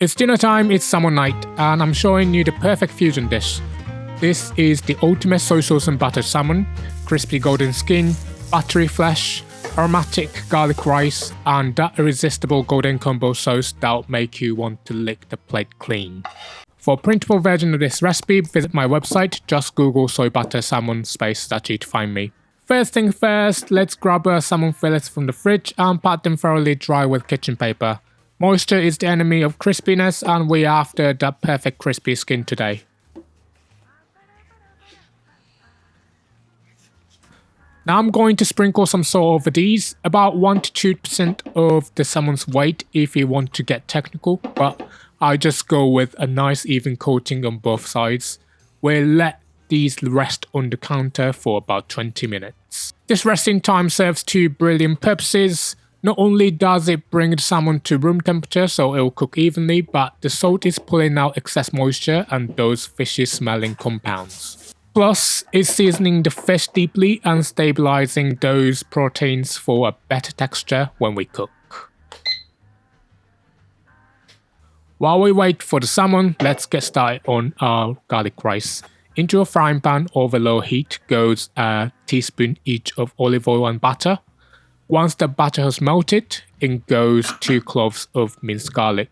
It's dinner time, it's summer night, and I'm showing you the perfect fusion dish. This is the ultimate soy sauce and butter salmon, crispy golden skin, buttery flesh, aromatic garlic rice, and that irresistible golden combo sauce that'll make you want to lick the plate clean. For a printable version of this recipe, visit my website, just Google soy butter salmon statue to find me. First thing first, let's grab our salmon fillets from the fridge and pat them thoroughly dry with kitchen paper. Moisture is the enemy of crispiness, and we're after that perfect crispy skin today. Now I'm going to sprinkle some salt over these, about 1 to 2% of the salmon's weight if you want to get technical, but I just go with a nice even coating on both sides. We'll let these rest on the counter for about 20 minutes. This resting time serves two brilliant purposes. Not only does it bring the salmon to room temperature so it will cook evenly, but the salt is pulling out excess moisture and those fishy smelling compounds. Plus, it's seasoning the fish deeply and stabilizing those proteins for a better texture when we cook. While we wait for the salmon, let's get started on our garlic rice. Into a frying pan over low heat goes a teaspoon each of olive oil and butter. Once the butter has melted, in goes 2 cloves of minced garlic.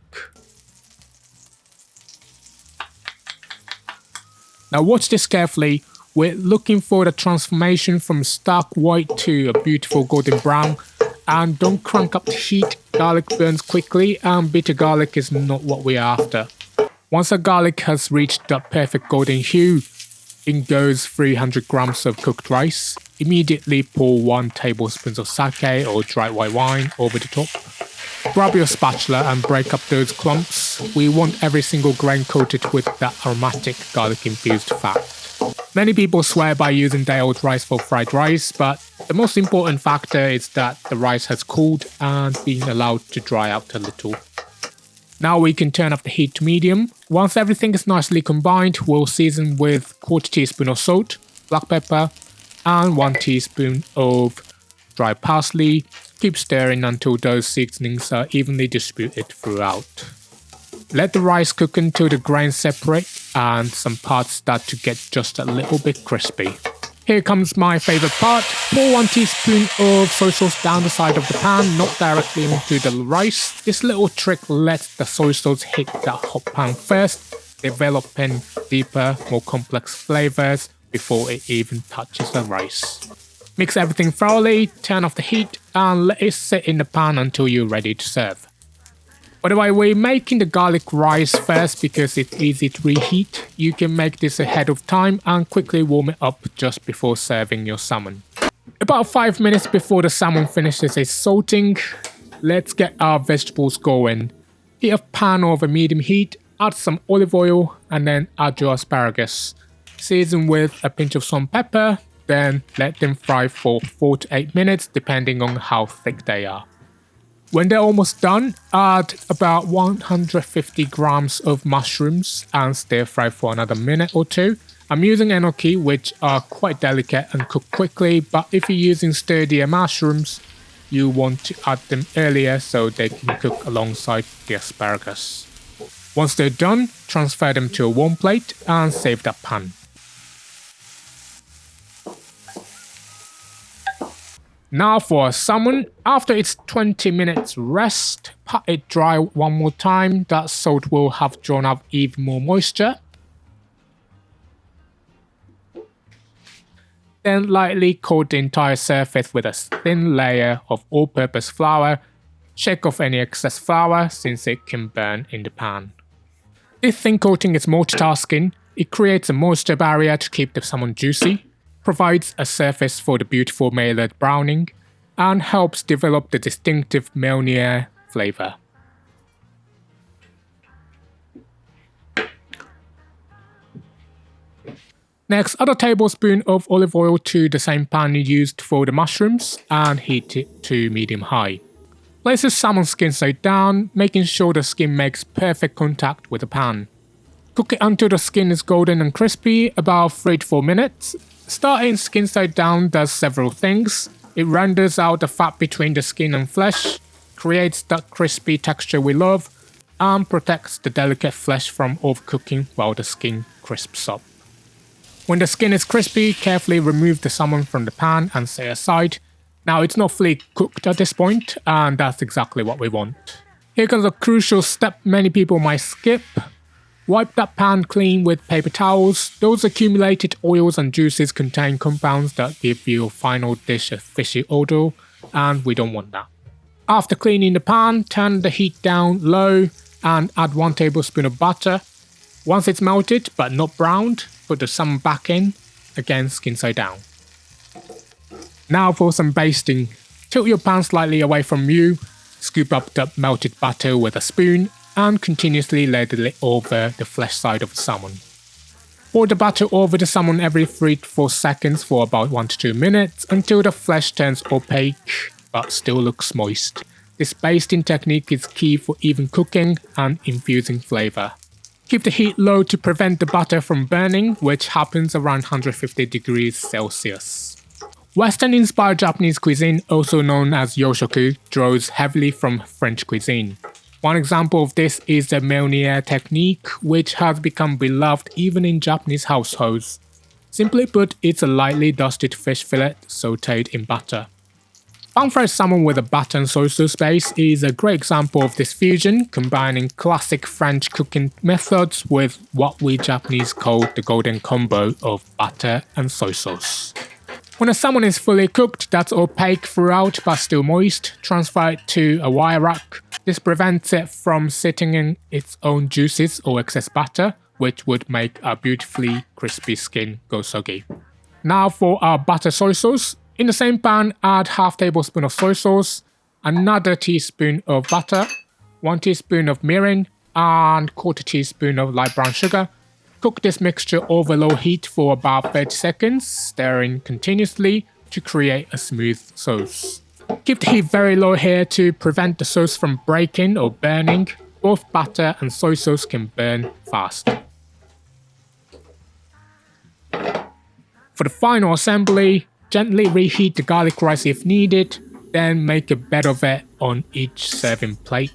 Now watch this carefully. We're looking for the transformation from stark white to a beautiful golden brown. And don't crank up the heat, garlic burns quickly and bitter garlic is not what we're after. Once the garlic has reached that perfect golden hue, in goes 300 grams of cooked rice. Immediately pour 1 tablespoon of sake or dry white wine over the top. Grab your spatula and break up those clumps. We want every single grain coated with that aromatic garlic infused fat. Many people swear by using day-old rice for fried rice, but the most important factor is that the rice has cooled and been allowed to dry out a little. Now we can turn up the heat to medium. Once everything is nicely combined, we'll season with 1/4 teaspoon of salt, black pepper, and 1 teaspoon of dry parsley. Keep stirring until those seasonings are evenly distributed throughout. Let the rice cook until the grains separate and some parts start to get just a little bit crispy. Here comes my favorite part. Pour 1 teaspoon of soy sauce down the side of the pan, not directly into the rice. This little trick lets the soy sauce hit that hot pan first, developing deeper, more complex flavors before it even touches the rice. Mix everything thoroughly, turn off the heat, and let it sit in the pan until you're ready to serve. By the way, we're making the garlic rice first because it's easy to reheat. You can make this ahead of time and quickly warm it up just before serving your salmon. About 5 minutes before the salmon finishes its salting, let's get our vegetables going. Heat a pan over medium heat, add some olive oil, and then add your asparagus. Season with a pinch of salt and pepper, then let them fry for 4 to 8 minutes depending on how thick they are. When they're almost done, add about 150 grams of mushrooms and stir fry for another minute or 2. I'm using enoki, which are quite delicate and cook quickly, but if you're using sturdier mushrooms, you want to add them earlier so they can cook alongside the asparagus. Once they're done, transfer them to a warm plate and save that pan. Now for our salmon, after its 20 minutes rest, pat it dry one more time. That salt will have drawn out even more moisture. Then lightly coat the entire surface with a thin layer of all-purpose flour. Shake off any excess flour since it can burn in the pan. This thin coating is multitasking. It creates a moisture barrier to keep the salmon juicy, provides a surface for the beautiful Maillard browning, and helps develop the distinctive Meunier flavor. Next, add a tablespoon of olive oil to the same pan you used for the mushrooms and heat it to medium-high. Place the salmon skin side down, making sure the skin makes perfect contact with the pan. Cook it until the skin is golden and crispy, about 3 to 4 minutes. Starting skin side down does several things. It renders out the fat between the skin and flesh, creates that crispy texture we love, and protects the delicate flesh from overcooking while the skin crisps up. When the skin is crispy, carefully remove the salmon from the pan and set aside. Now it's not fully cooked at this point, and that's exactly what we want. Here comes a crucial step many people might skip. Wipe that pan clean with paper towels. Those accumulated oils and juices contain compounds that give your final dish a fishy odor, and we don't want that. After cleaning the pan, turn the heat down low and add 1 tablespoon of butter. Once it's melted but not browned, put the salmon back in, again skin side down. Now for some basting. Tilt your pan slightly away from you, scoop up the melted butter with a spoon, and continuously ladle it over the flesh side of the salmon. Pour the butter over the salmon every 3 to 4 seconds for about 1 to 2 minutes until the flesh turns opaque but still looks moist. This basting technique is key for even cooking and infusing flavor. Keep the heat low to prevent the butter from burning, which happens around 150 degrees Celsius. Western-inspired Japanese cuisine, also known as yoshoku, draws heavily from French cuisine. One example of this is the Meunier technique, which has become beloved even in Japanese households. Simply put, it's a lightly dusted fish fillet sautéed in butter. Pan-fried salmon with a butter and soy sauce base is a great example of this fusion, combining classic French cooking methods with what we Japanese call the golden combo of butter and soy sauce. When a salmon is fully cooked, that's opaque throughout but still moist, transfer it to a wire rack. This prevents it from sitting in its own juices or excess butter, which would make a beautifully crispy skin go soggy. Now for our butter soy sauce. In the same pan, add half tablespoon of soy sauce, another teaspoon of butter, 1 teaspoon of mirin, and 1/4 teaspoon of light brown sugar. Cook this mixture over low heat for about 30 seconds, stirring continuously to create a smooth sauce. Keep the heat very low here to prevent the sauce from breaking or burning. Both butter and soy sauce can burn fast. For the final assembly, gently reheat the garlic rice if needed, then make a bed of it on each serving plate.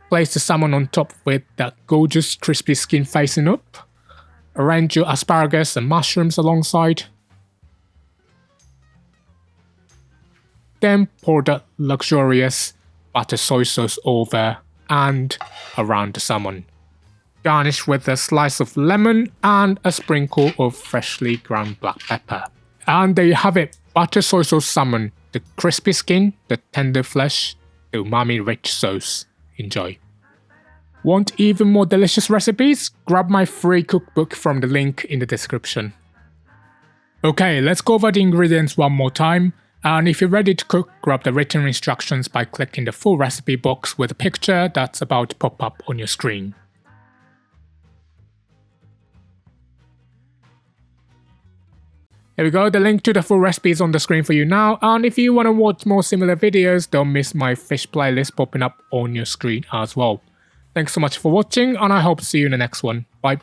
Place the salmon on top with that gorgeous crispy skin facing up. Arrange your asparagus and mushrooms alongside. Then pour the luxurious butter soy sauce over and around the salmon. Garnish with a slice of lemon and a sprinkle of freshly ground black pepper. And there you have it, butter soy sauce salmon. The crispy skin, the tender flesh, the umami rich sauce. Enjoy. Want even more delicious recipes? Grab my free cookbook from the link in the description. Okay, let's go over the ingredients one more time. And if you're ready to cook, grab the written instructions by clicking the full recipe box with a picture that's about to pop up on your screen. There we go, the link to the full recipe is on the screen for you now, and if you want to watch more similar videos, don't miss my fish playlist popping up on your screen as well. Thanks so much for watching, and I hope to see you in the next one. Bye.